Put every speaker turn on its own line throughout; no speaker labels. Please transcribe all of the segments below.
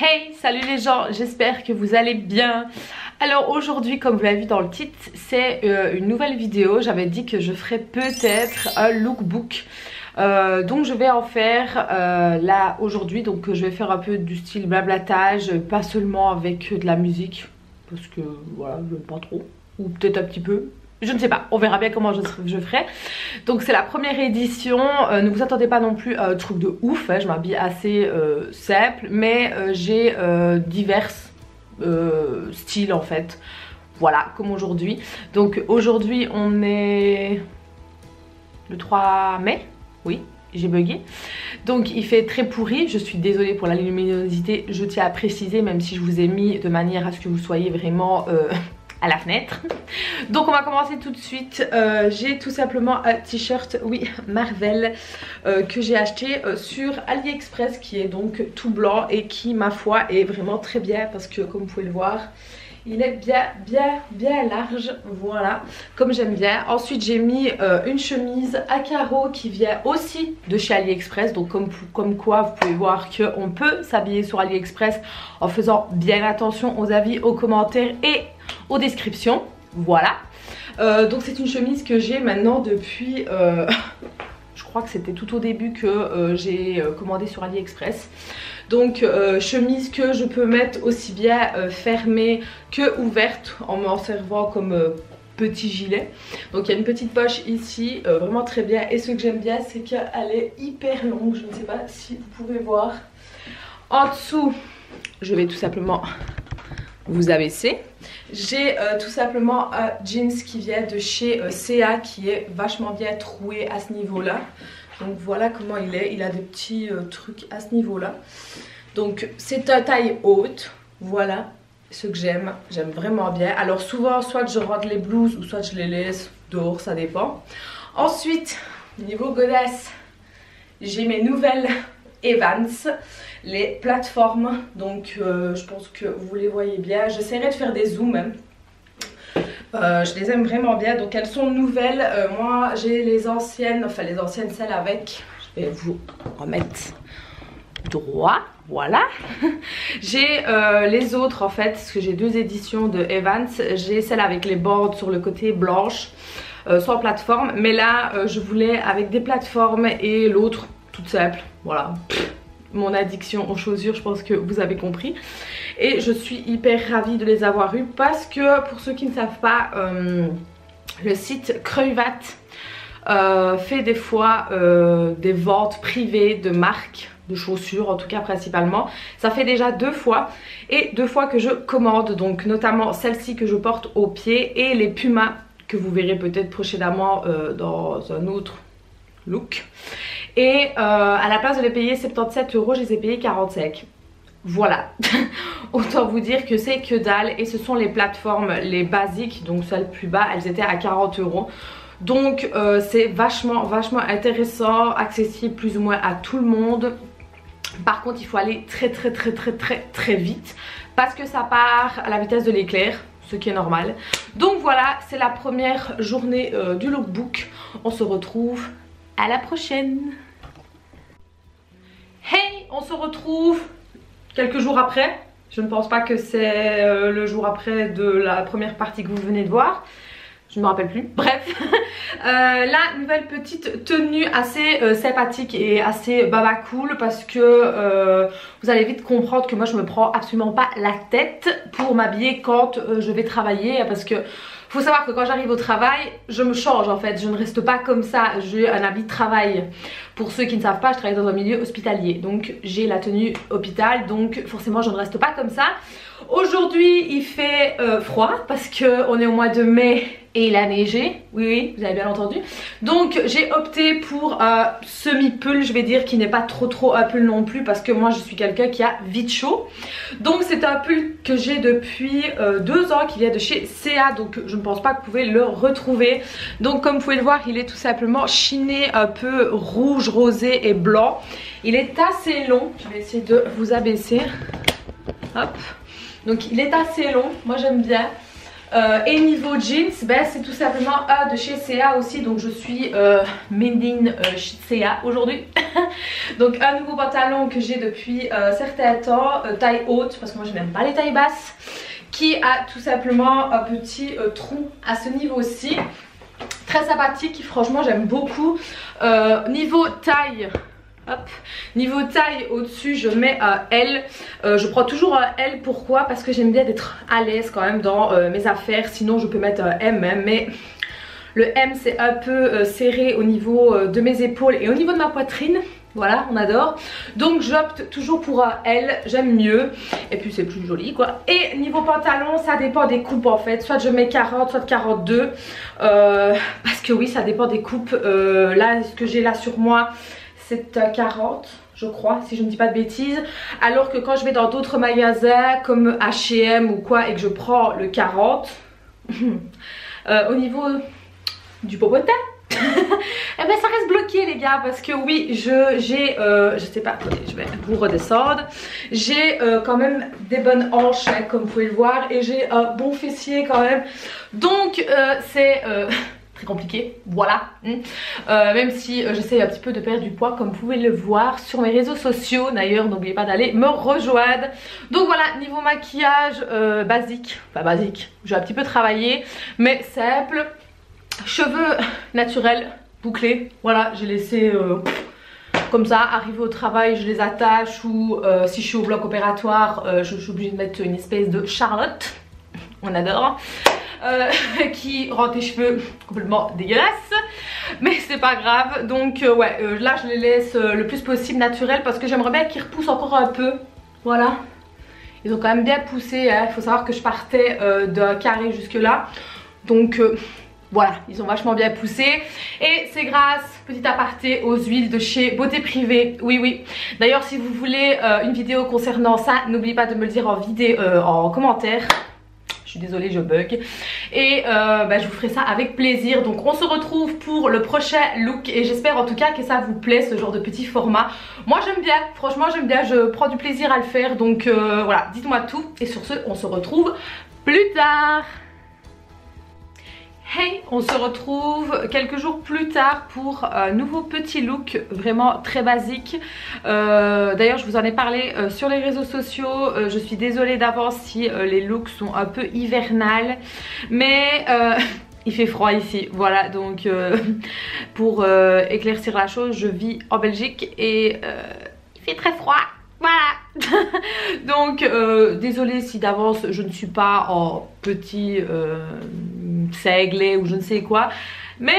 Hey, salut les gens, j'espère que vous allez bien. Alors aujourd'hui, comme vous l'avez vu dans le titre, c'est une nouvelle vidéo. J'avais dit que je ferais peut-être un lookbook. Donc je vais en faire là aujourd'hui. Donc je vais faire un peu du style blablatage, pas seulement avec de la musique. Parce que voilà, je n'aime pas trop. Ou peut-être un petit peu. Je ne sais pas, on verra bien comment je ferai. Donc c'est la première édition, ne vous attendez pas non plus à un truc de ouf, hein. Je m'habille assez simple, mais j'ai divers styles en fait. Voilà, comme aujourd'hui. Donc aujourd'hui on est le 3 mai, oui. J'ai bugué. Donc il fait très pourri, je suis désolée pour la luminosité, je tiens à préciser, même si je vous ai mis de manière à ce que vous soyez vraiment à la fenêtre. Donc on va commencer tout de suite. J'ai tout simplement un t-shirt, oui, Marvel, que j'ai acheté sur AliExpress, qui est donc tout blanc et qui, ma foi, est vraiment très bien parce que, comme vous pouvez le voir, il est bien large, voilà, comme j'aime bien. Ensuite j'ai mis une chemise à carreaux qui vient aussi de chez AliExpress. Donc comme quoi vous pouvez voir qu'on peut s'habiller sur AliExpress en faisant bien attention aux avis, aux commentaires et aux descriptions. Voilà, donc c'est une chemise que j'ai maintenant depuis... je crois que c'était tout au début que j'ai commandé sur AliExpress. Donc chemise que je peux mettre aussi bien fermée que ouverte en m'en servant comme petit gilet. Donc il y a une petite poche ici, vraiment très bien. Et ce que j'aime bien, c'est qu'elle est hyper longue. Je ne sais pas si vous pouvez voir. En dessous, je vais tout simplement vous abaisser. J'ai tout simplement un jeans qui vient de chez CA, qui est vachement bien troué à ce niveau là. Donc voilà comment il est, il a des petits trucs à ce niveau là. Donc c'est un taille haute, voilà ce que j'aime vraiment bien. Alors souvent soit je rentre les blouses ou soit je les laisse dehors, ça dépend. Ensuite niveau godasse, j'ai mes nouvelles Evans, les plateformes. Donc je pense que vous les voyez bien, j'essaierai de faire des zooms même. Je les aime vraiment bien, donc elles sont nouvelles. Moi j'ai les anciennes, enfin les anciennes, celles avec, je vais vous remettre droit, voilà. J'ai les autres en fait, parce que j'ai deux éditions de Evans. J'ai celle avec les bords sur le côté blanche, sans plateforme, mais là je voulais avec des plateformes et l'autre toute simple, voilà. Mon addiction aux chaussures, je pense que vous avez compris. Et je suis hyper ravie de les avoir eues parce que, pour ceux qui ne savent pas, le site Kruivat fait des fois des ventes privées de marques de chaussures, en tout cas principalement. Ça fait déjà 2 fois, et 2 fois que je commande, donc notamment celle-ci que je porte au pied et les Puma que vous verrez peut-être prochainement dans un autre look. Et à la place de les payer 77 €, je les ai payés 45. Voilà. Autant vous dire que c'est que dalle. Et ce sont les plateformes, les basiques, donc celles plus bas, elles étaient à 40 €. Donc c'est vachement intéressant, accessible plus ou moins à tout le monde. Par contre il faut aller très vite parce que ça part à la vitesse de l'éclair, ce qui est normal. Donc voilà, c'est la première journée du lookbook. On se retrouve à la prochaine. Hey, on se retrouve quelques jours après. Je ne pense pas que c'est le jour après de la première partie que vous venez de voir. Je ne me rappelle plus. Bref, la nouvelle petite tenue assez sympathique et assez baba cool, parce que vous allez vite comprendre que moi je me prends absolument pas la tête pour m'habiller quand je vais travailler, parce que faut savoir que quand j'arrive au travail, je me change en fait, je ne reste pas comme ça, j'ai un habit de travail. Pour ceux qui ne savent pas, je travaille dans un milieu hospitalier, donc j'ai la tenue hôpital, donc forcément je ne reste pas comme ça. Aujourd'hui il fait froid parce qu'on est au mois de mai et il a neigé, oui vous avez bien entendu. Donc j'ai opté pour un semi-pull, je vais dire, qui n'est pas trop un pull non plus, parce que moi je suis quelqu'un qui a vite chaud. Donc c'est un pull que j'ai depuis 2 ans, qui vient de chez CA, donc je ne pense pas que vous pouvez le retrouver. Donc comme vous pouvez le voir, il est tout simplement chiné, un peu rouge, rosé et blanc. Il est assez long, je vais essayer de vous abaisser. Hop. Donc il est assez long, moi j'aime bien. Et niveau jeans, ben, c'est tout simplement de chez CA aussi. Donc je suis made in CA aujourd'hui. Donc un nouveau pantalon que j'ai depuis certains temps, taille haute, parce que moi je n'aime pas les tailles basses, qui a tout simplement un petit trou à ce niveau-ci. Très sympathique, franchement j'aime beaucoup. Niveau taille... Hop. Niveau taille au-dessus je mets un L, je prends toujours un L, pourquoi? Parce que j'aime bien d'être à l'aise quand même dans mes affaires, sinon je peux mettre un M hein, mais le M c'est un peu serré au niveau de mes épaules et au niveau de ma poitrine. Voilà, on adore. Donc j'opte toujours pour un L, j'aime mieux. Et puis c'est plus joli quoi. Et niveau pantalon, ça dépend des coupes en fait. Soit je mets 40, soit 42. Parce que oui, ça dépend des coupes. Là, ce que j'ai là sur moi, c'est un 40 je crois, si je ne dis pas de bêtises. Alors que quand je vais dans d'autres magasins comme H&M ou quoi et que je prends le 40 au niveau du popotin eh ben ça reste bloqué les gars, parce que oui j'ai je sais pas, attendez, je vais vous redescendre. J'ai quand même des bonnes hanches hein, comme vous pouvez le voir, et j'ai un bon fessier quand même. Donc c'est très compliqué, voilà. Même si j'essaie un petit peu de perdre du poids comme vous pouvez le voir sur mes réseaux sociaux. D'ailleurs n'oubliez pas d'aller me rejoindre. Donc voilà, niveau maquillage basique, pas basique, j'ai un petit peu travaillé mais simple. Cheveux naturels, bouclés, voilà, j'ai laissé comme ça. Arrivé au travail je les attache, ou si je suis au bloc opératoire je suis obligée de mettre une espèce de Charlotte, on adore, qui rend tes cheveux complètement dégueulasses, mais c'est pas grave. Donc ouais, là je les laisse le plus possible naturels, parce que j'aimerais bien qu'ils repoussent encore un peu. Voilà, ils ont quand même bien poussé hein. Il faut savoir que je partais d'un carré jusque là, donc voilà, ils ont vachement bien poussé. Et c'est grâce, petit aparté, aux huiles de chez Beauté Privée. Oui oui, d'ailleurs si vous voulez une vidéo concernant ça, n'oubliez pas de me le dire en commentaire. Je suis désolée, je bug. Et je vous ferai ça avec plaisir. Donc on se retrouve pour le prochain look, et j'espère en tout cas que ça vous plaît, ce genre de petit format. Moi j'aime bien, franchement j'aime bien, je prends du plaisir à le faire. Donc voilà, dites-moi tout, et sur ce on se retrouve plus tard. Hey, on se retrouve quelques jours plus tard pour un nouveau petit look vraiment très basique. D'ailleurs je vous en ai parlé sur les réseaux sociaux. Je suis désolée d'avance si les looks sont un peu hivernales, mais il fait froid ici, voilà. Donc pour éclaircir la chose, je vis en Belgique et il fait très froid. Voilà. Donc désolée si d'avance je ne suis pas en petit seiglé ou je ne sais quoi, mais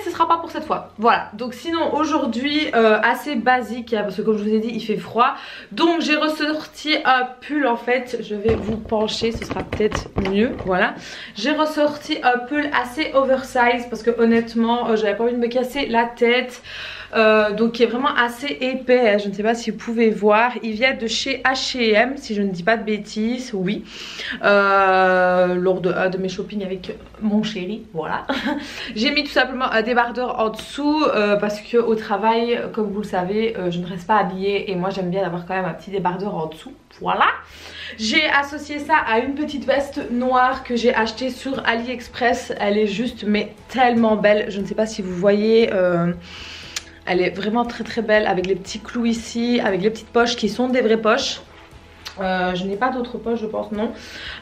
ce sera pas pour cette fois. Voilà, donc sinon aujourd'hui assez basique hein, parce que comme je vous ai dit il fait froid. Donc j'ai ressorti un pull en fait, je vais vous pencher, ce sera peut-être mieux. Voilà, j'ai ressorti un pull assez oversize parce que honnêtement j'avais pas envie de me casser la tête. Donc qui est vraiment assez épais hein. Je ne sais pas si vous pouvez voir, il vient de chez H&M si je ne dis pas de bêtises. Oui, lors de mes shopping avec mon chéri, voilà. J'ai mis tout simplement un débardeur en dessous parce que au travail comme vous le savez je ne reste pas habillée, et moi j'aime bien avoir quand même un petit débardeur en dessous. Voilà, j'ai associé ça à une petite veste noire que j'ai achetée sur AliExpress. Elle est juste mais tellement belle, je ne sais pas si vous voyez. Elle est vraiment très très belle, avec les petits clous ici, avec les petites poches qui sont des vraies poches. Je n'ai pas d'autres poches je pense, non.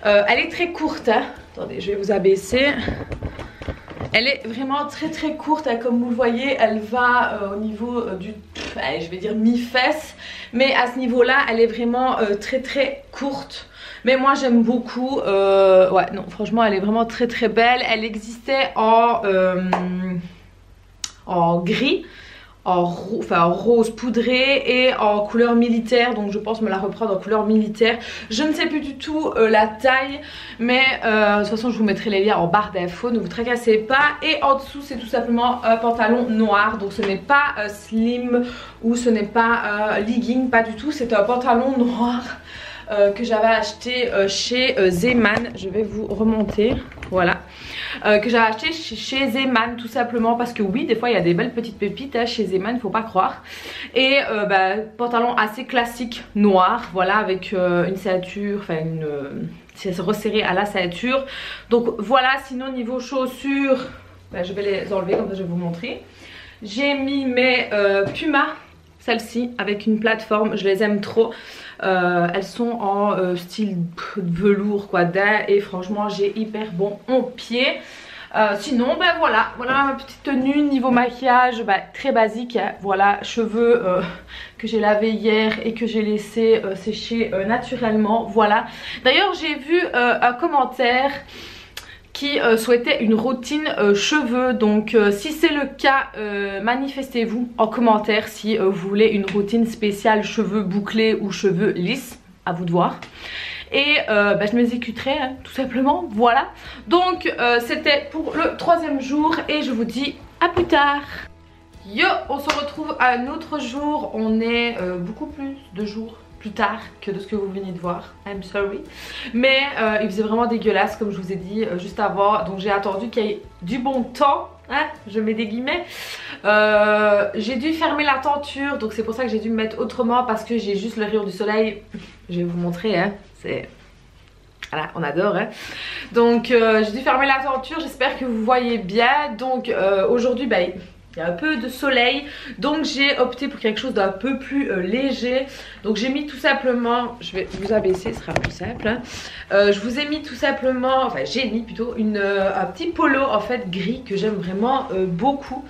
Elle est très courte hein. Attendez, je vais vous abaisser. Elle est vraiment très très courte hein, comme vous le voyez. Elle va au niveau du, allez, je vais dire mi-fesse. Mais à ce niveau là elle est vraiment très très courte. Mais moi j'aime beaucoup. Ouais non, franchement elle est vraiment très très belle. Elle existait en gris, en rose poudré et en couleur militaire, donc je pense me la reprendre en couleur militaire. Je ne sais plus du tout la taille, mais de toute façon je vous mettrai les liens en barre d'infos, ne vous tracassez pas. Et en dessous c'est tout simplement un pantalon noir, donc ce n'est pas slim ou ce n'est pas legging, pas du tout, c'est un pantalon noir que j'avais acheté chez Zeman. Je vais vous remonter, voilà, que j'avais acheté chez Zeman tout simplement parce que oui, des fois il y a des belles petites pépites hein, chez Zeman, faut pas croire. Et pantalon assez classique noir, voilà, avec une ceinture, enfin une c'est resserré à la ceinture. Donc voilà, sinon niveau chaussures, ben, je vais les enlever comme ça je vais vous montrer. J'ai mis mes Puma, celles-ci avec une plateforme, je les aime trop. Elles sont en style velours quoi, daim, et franchement j'ai hyper bon au pied. Sinon ben voilà ma petite tenue. Niveau maquillage, ben, très basique hein. Voilà, cheveux que j'ai lavé hier et que j'ai laissé sécher naturellement. Voilà, d'ailleurs j'ai vu un commentaire qui souhaitait une routine cheveux. Donc si c'est le cas, manifestez-vous en commentaire si vous voulez une routine spéciale cheveux bouclés ou cheveux lisses, à vous de voir. Et bah, je m'exécuterai hein, tout simplement. Voilà, donc c'était pour le 3e jour et je vous dis à plus tard. Yo, on se retrouve un autre jour. On est beaucoup plus de jours plus tard que de ce que vous venez de voir. I'm sorry. Mais il faisait vraiment dégueulasse comme je vous ai dit juste avant. Donc j'ai attendu qu'il y ait du bon temps. Hein, je mets des guillemets. J'ai dû fermer la tenture. Donc c'est pour ça que j'ai dû me mettre autrement. Parce que j'ai juste le rayon du soleil. Je vais vous montrer hein. C'est... Voilà, on adore hein. Donc j'ai dû fermer la tenture. J'espère que vous voyez bien. Donc aujourd'hui bah, il y a un peu de soleil, donc j'ai opté pour quelque chose d'un peu plus léger. Donc j'ai mis tout simplement, je vais vous abaisser, ce sera plus simple hein. Je vous ai mis tout simplement, enfin j'ai mis plutôt un petit polo en fait gris que j'aime vraiment beaucoup,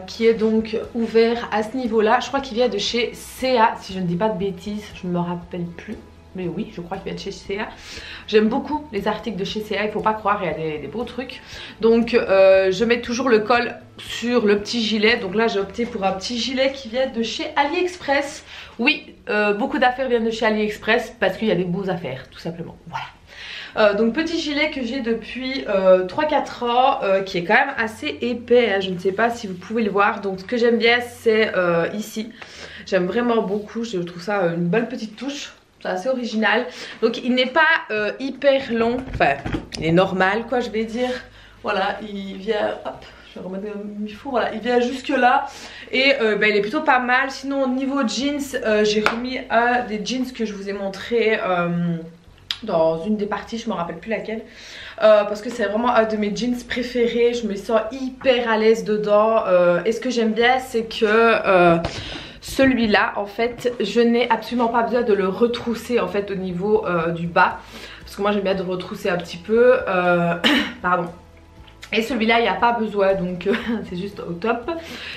qui est donc ouvert à ce niveau là. Je crois qu'il vient de chez CA si je ne dis pas de bêtises, je ne me rappelle plus. Mais oui, je crois qu'il vient de chez CA. J'aime beaucoup les articles de chez CA, il faut pas croire, il y a des beaux trucs. Donc je mets toujours le col sur le petit gilet. Donc là j'ai opté pour un petit gilet qui vient de chez AliExpress. Oui, beaucoup d'affaires viennent de chez AliExpress parce qu'il y a des beaux affaires, tout simplement. Voilà. Donc petit gilet que j'ai depuis 3-4 ans, qui est quand même assez épais hein. Je ne sais pas si vous pouvez le voir. Donc ce que j'aime bien c'est ici. J'aime vraiment beaucoup, je trouve ça une bonne petite touche. C'est assez original. Donc il n'est pas hyper long. Enfin il est normal quoi je vais dire. Voilà, il vient... Hop, je vais remettre un mi-four. Voilà, il vient jusque là. Et bah, il est plutôt pas mal. Sinon au niveau jeans, j'ai remis un des jeans que je vous ai montré dans une des parties, je me rappelle plus laquelle. Parce que c'est vraiment un de mes jeans préférés. Je me sens hyper à l'aise dedans. Et ce que j'aime bien c'est que... celui-là en fait je n'ai absolument pas besoin de le retrousser en fait au niveau du bas. Parce que moi j'aime bien de retrousser un petit peu. Pardon. Et celui-là il n'y a pas besoin donc c'est juste au top.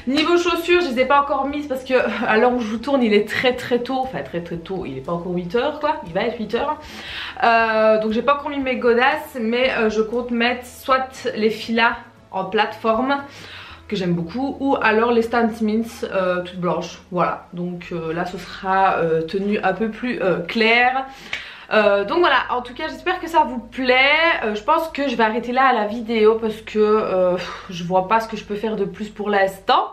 Niveau chaussures je ne les ai pas encore mises parce que à l'heure où je vous tourne il est très tôt. Enfin très tôt, il n'est pas encore 8 h quoi, il va être 8 h. Donc j'ai pas encore mis mes godasses. Mais je compte mettre soit les filas en plateforme que j'aime beaucoup, ou alors les Stan Smiths toutes blanches. Voilà, donc là ce sera tenue un peu plus claire. Donc voilà, en tout cas j'espère que ça vous plaît. Je pense que je vais arrêter là à la vidéo parce que je vois pas ce que je peux faire de plus pour l'instant.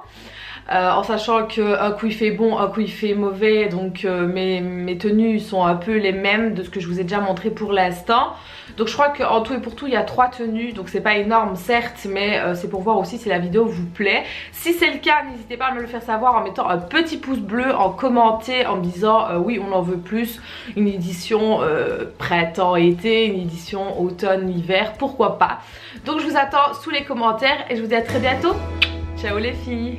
En sachant qu'un coup il fait bon, un coup il fait mauvais. Donc mes tenues sont un peu les mêmes de ce que je vous ai déjà montré pour l'instant. Donc je crois qu'en tout et pour tout il y a 3 tenues. Donc c'est pas énorme certes, mais c'est pour voir aussi si la vidéo vous plaît. Si c'est le cas, n'hésitez pas à me le faire savoir en mettant un petit pouce bleu, en commenter, en me disant oui on en veut plus. Une édition printemps-été, une édition automne-hiver, pourquoi pas. Donc je vous attends sous les commentaires et je vous dis à très bientôt. Ciao les filles.